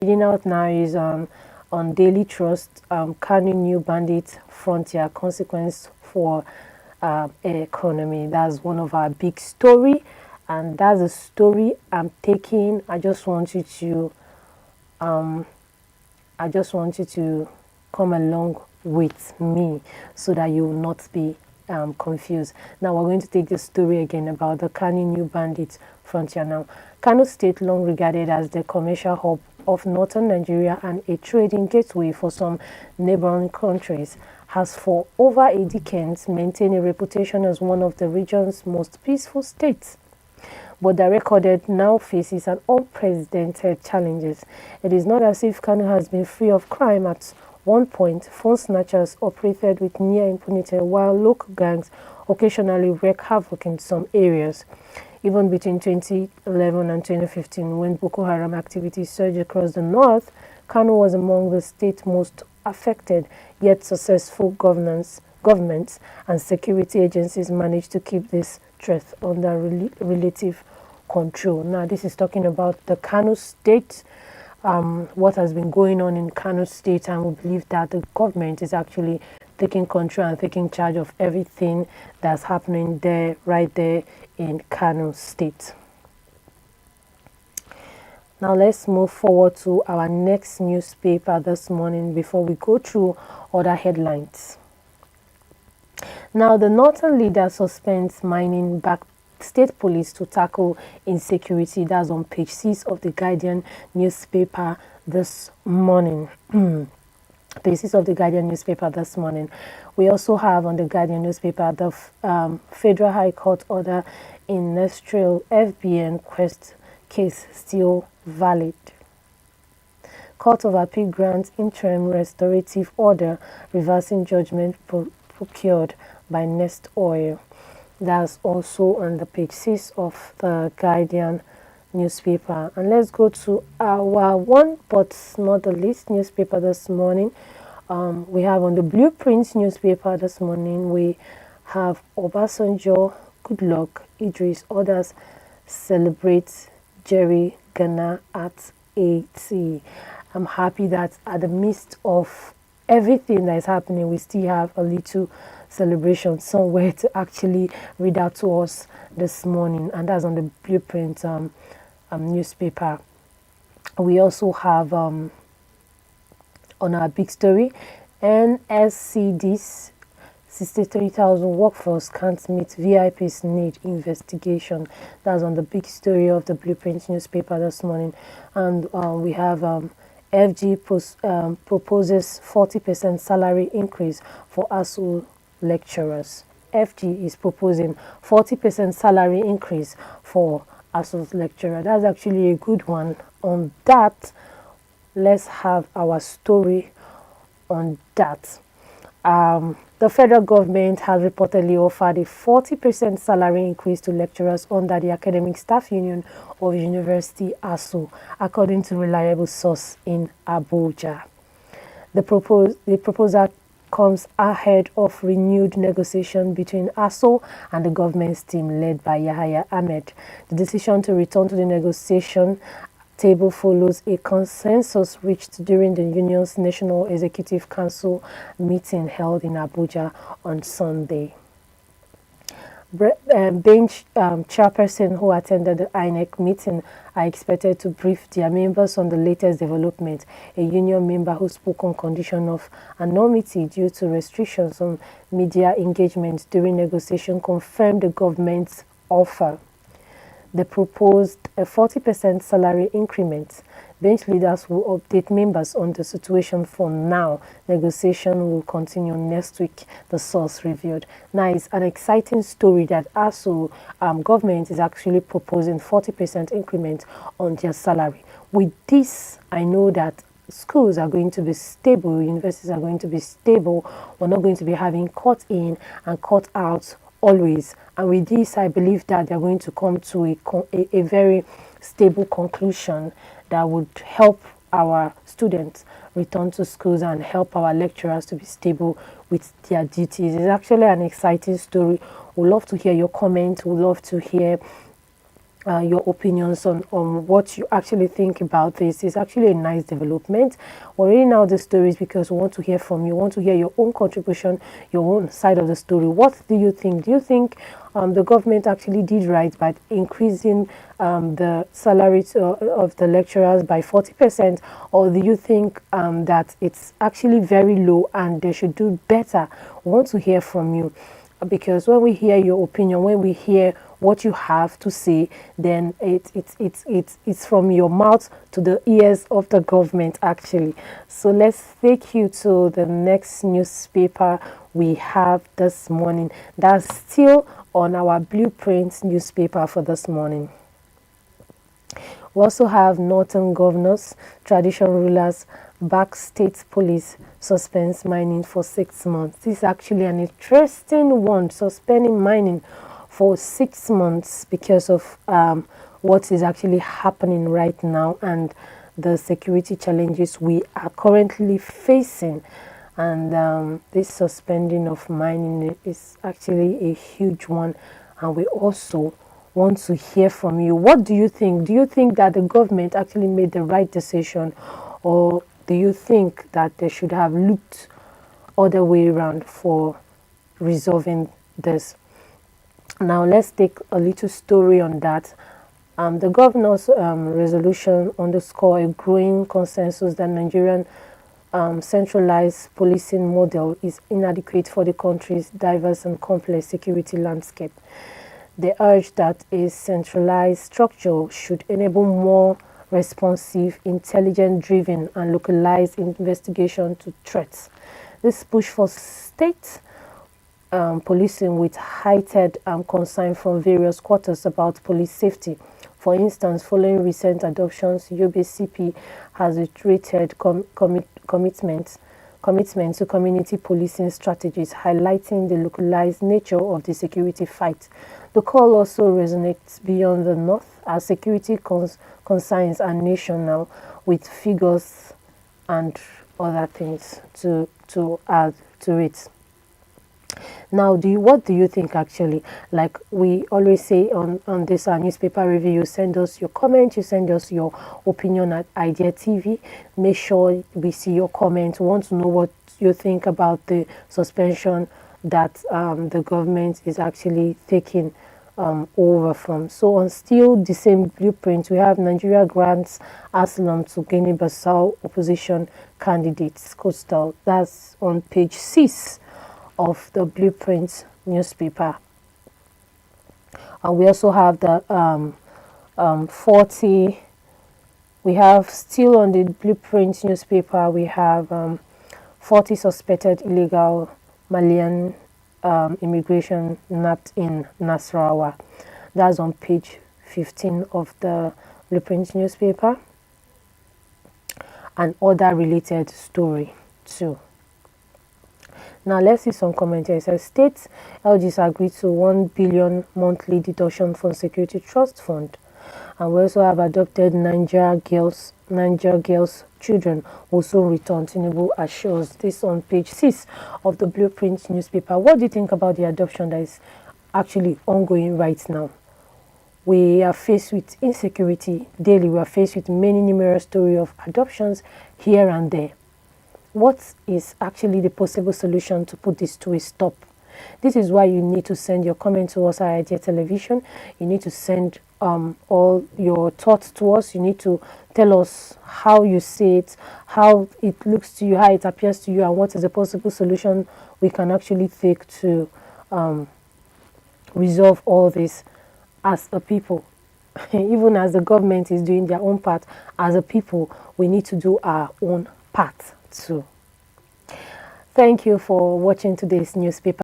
Reading out now is on Daily Trust, Kanu new bandit frontier consequence for economy. That's one of our big story, and that's a story I'm taking. I just want you to come along with me so that you will not be confused. Now we're going to take the story again about the Kano New Bandit Frontier. Now, Kano State, long regarded as the commercial hub of northern Nigeria and a trading gateway for some neighboring countries, has for over a decade maintained a reputation as one of the region's most peaceful states. But the record now faces an unprecedented challenges. It is not as if Kano has been free of crime. At one point, phone snatchers operated with near impunity, while local gangs occasionally wreak havoc in some areas. Even between 2011 and 2015, when Boko Haram activity surged across the north, Kano was among the state's most affected, yet successful governments and security agencies managed to keep this threat under relative control. Now, this is talking about the Kano State, what has been going on in Kano State, and we believe that the government is actually taking control and taking charge of everything that's happening there, right there in Kano State. Now let's move forward to our next newspaper this morning before we go through other headlines. Now, the northern leader suspends mining back state police to tackle insecurity. That's on page 6 of the Guardian newspaper this morning. Page 6 of the Guardian newspaper this morning. We also have on the Guardian newspaper the Federal High Court order in Nestril FBN Quest case still valid. Court of Appeal grants interim restorative order reversing judgment procured by Nest Oil. That's also on the page 6 of the Guardian newspaper. And let's go to our one but not the least newspaper this morning. We have on the Blueprints newspaper this morning, we have Obasanjo, Goodluck, Idris, others celebrate Jerry Ghana at 80. I'm happy that at the midst of everything that is happening, we still have a little celebration somewhere to actually read out to us this morning, and that's on the Blueprint newspaper. We also have on our big story, NSCD's 63,000 workforce can't meet VIP's need investigation. That's on the big story of the Blueprint newspaper this morning. And we have FG proposes 40% salary increase for ASU lecturers. FG is proposing 40% salary increase for ASU lecturer. That's actually a good one. On that, let's have our story on that. The federal government has reportedly offered a 40% salary increase to lecturers under the Academic Staff Union of University ASU, according to reliable source in Abuja. The proposal comes ahead of renewed negotiation between ASU and the government's team led by Yahaya Ahmed. The decision to return to the negotiation table follows a consensus reached during the union's National Executive Council meeting held in Abuja on Sunday. Bench chairperson who attended the INEC meeting are expected to brief their members on the latest development. A union member who spoke on condition of anonymity due to restrictions on media engagement during negotiation confirmed the government's offer. They proposed a 40% salary increment. Bench leaders will update members on the situation for now. Negotiation will continue next week, the source revealed. Now, it's an exciting story that ASU government is actually proposing 40% increment on their salary. With this, I know that schools are going to be stable, universities are going to be stable. We're not going to be having cut in and cut out always. And with this, I believe that they're going to come to a very stable conclusion that would help our students return to schools and help our lecturers to be stable with their duties. It's actually an exciting story. We'd love to hear your comments. We'd love to hear your opinions on what you actually think about this. Is actually a nice development. We're reading out the stories because we want to hear from you, we want to hear your own contribution, your own side of the story. What do you think? Do you think the government actually did right by increasing the salaries of the lecturers by 40%, or do you think that it's actually very low and they should do better? We want to hear from you, because when we hear your opinion, when we hear what you have to say, then it's from your mouth to the ears of the government actually. So let's take you to the next newspaper we have this morning. That's still on our Blueprint newspaper for this morning. We also have Northern governors, traditional rulers, back state police, suspends mining for 6 months. This is actually an interesting one, suspending mining for 6 months because of what is actually happening right now and the security challenges we are currently facing. And this suspending of mining is actually a huge one, and we also want to hear from you. What do you think? Do you think that the government actually made the right decision, or do you think that they should have looked other way around for resolving this? Now let's take a little story on that. The governor's resolution underscore a growing consensus that Nigerian centralized policing model is inadequate for the country's diverse and complex security landscape. They urge that a centralized structure should enable more responsive, intelligence-driven, and localized investigation to threats. This push for state policing with heightened concern from various quarters about police safety. For instance, following recent adoptions, UBCP has reiterated commitment to community policing strategies, highlighting the localized nature of the security fight. The call also resonates beyond the north, as security concerns are national, with figures and other things to add to it. Now, what do you think actually? Like we always say on this newspaper review, you send us your comment, you send us your opinion at Idea TV. Make sure we see your comment. We want to know what you think about the suspension that the government is actually taking over from. So on still the same blueprint, we have Nigeria grants asylum to Guinea-Bissau opposition candidates, coastal. That's on page 6 of the Blueprint newspaper. And we also have the 40, we have still on the Blueprint newspaper, we have 40 suspected illegal Malian immigration nabbed in Nasarawa. That's on page 15 of the Blueprint newspaper. And other related story too. Now let's see some comments here. It says states LGs agreed to 1 billion monthly deduction from Security Trust Fund. And we also have adopted Niger girls children will soon return. Tinubu assures this on page 6 of the Blueprint newspaper. What do you think about the adoption that is actually ongoing right now? We are faced with insecurity daily. We are faced with many numerous stories of adoptions here and there. What is actually the possible solution to put this to a stop? This is why you need to send your comment to us at Idea Television. You need to send all your thoughts to us. You need to tell us how you see it, how it looks to you, how it appears to you, and what is the possible solution we can actually take to resolve all this as a people. Even as the government is doing their own part, as a people, we need to do our own part too. Thank you for watching today's newspaper.